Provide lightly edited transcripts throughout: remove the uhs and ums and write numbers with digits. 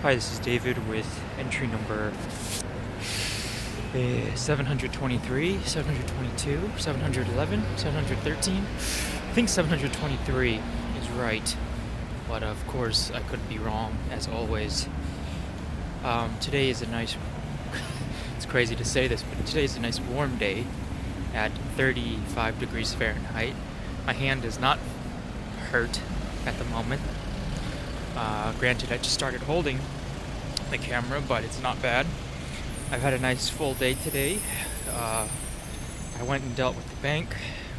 Hi, this is David with entry number 723, 722, 711, 713. I think 723 is right, but of course I could be wrong, as always. Today is a nice, it's crazy to say this, but today is a nice warm day at 35 degrees Fahrenheit. My hand is not hurt at the moment. Granted, I just started holding the camera, but it's not bad. I've had a nice full day today. I went and dealt with the bank,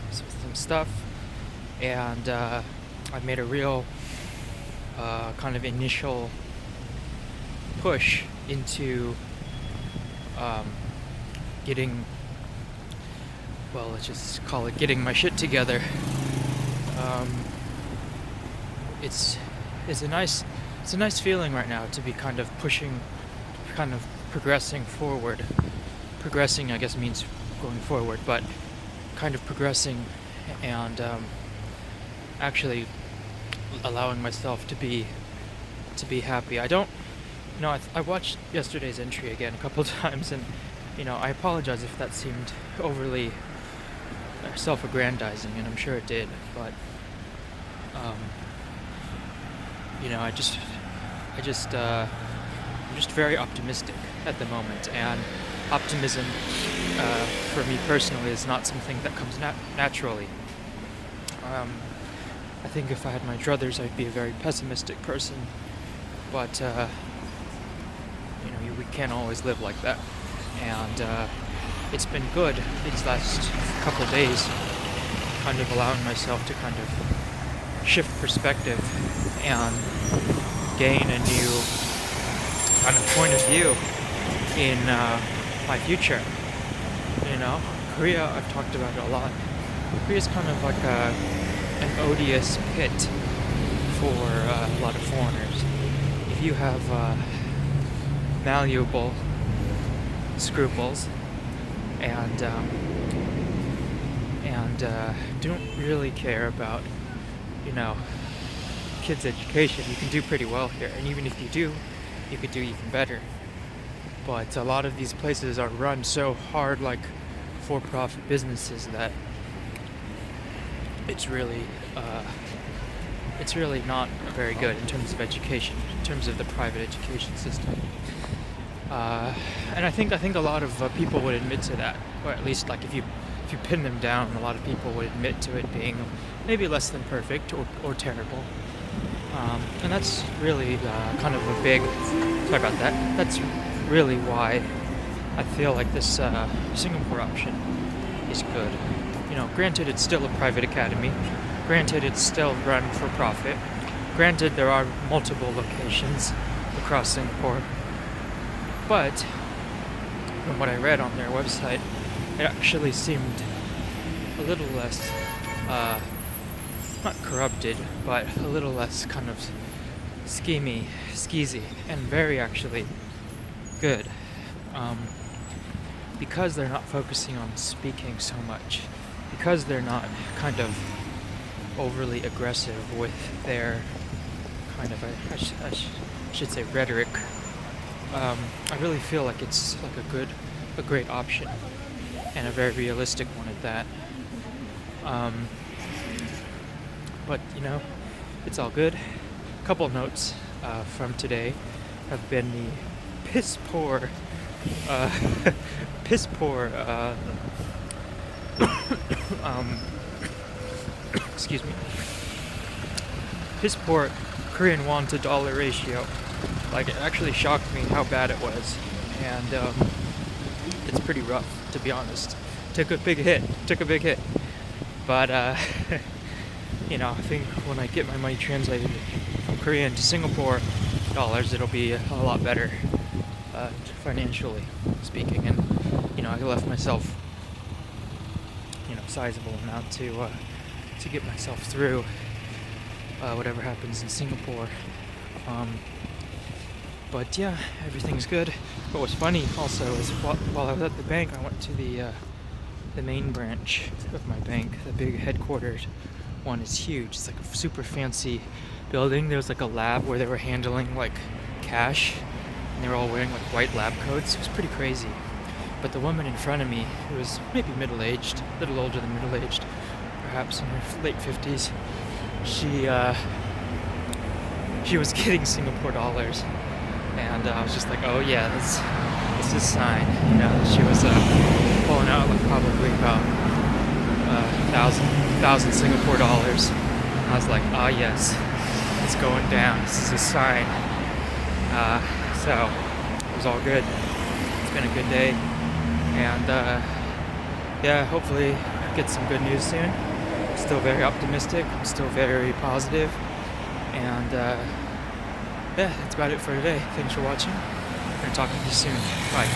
with some stuff, and I made a real kind of initial push into getting, well, let's just call it getting my shit together. It's a nice feeling right now to be kind of pushing, kind of progressing forward. Progressing, I guess, means going forward, but kind of progressing and actually allowing myself to be happy. I watched yesterday's entry again a couple times, and I apologize if that seemed overly self-aggrandizing, and I'm sure it did, but I'm just very optimistic at the moment, and optimism for me personally is not something that comes naturally. I think if I had my druthers, I'd be a very pessimistic person, but we can't always live like that, and it's been good these last couple days, kind of allowing myself to kind of shift perspective and gain a new kind of point of view in my future. Korea, I've talked about it a lot. Korea's kind of like an odious pit for a lot of foreigners. If you have malleable scruples and don't really care about kids' education, you can do pretty well here. And even if you do, you could do even better. But a lot of these places are run so hard like for-profit businesses that it's really not very good in terms of education, in terms of the private education system. And I think a lot of people would admit to that, or at least like if you pin them down, a lot of people would admit to it being maybe less than perfect or terrible. And that's really kind of a big, sorry about that, that's really why I feel like this Singapore option is good. Granted it's still a private academy, granted it's still run for profit, granted there are multiple locations across Singapore, but from what I read on their website, it actually seemed a little less not corrupted, but a little less kind of skeezy, and very actually good. Because they're not focusing on speaking so much, because they're not kind of overly aggressive with their kind of, I should say, rhetoric. I really feel like it's like a great option, and a very realistic one at that. But it's all good. A couple notes from today have been the piss poor excuse me, piss poor Korean won to dollar ratio. Like, it actually shocked me how bad it was, and it's pretty rough, to be honest. Took a big hit, but I think when I get my money translated from Korean to Singapore dollars, it'll be a lot better financially speaking, and I left myself sizable amount to get myself through whatever happens in Singapore. But yeah, everything's good. What was funny also is while I was at the bank, I went to the main branch of my bank. The big headquarters one is huge. It's like a super fancy building. There was like a lab where they were handling like cash, and they were all wearing like white lab coats. It was pretty crazy. But the woman in front of me, who was maybe middle-aged, a little older than middle-aged, perhaps in her late 50s, she was getting Singapore dollars, and I was just like, oh yeah, this is a sign. You know, she was pulling out like probably about 1,000 Singapore dollars. I was like, ah yes, it's going down. This is a sign. So it was all good. It's been a good day, and yeah, hopefully get some good news soon. I'm still very optimistic. I'm still very positive, and yeah, that's about it for today. Thanks for watching. I'm talking to you soon. Bye.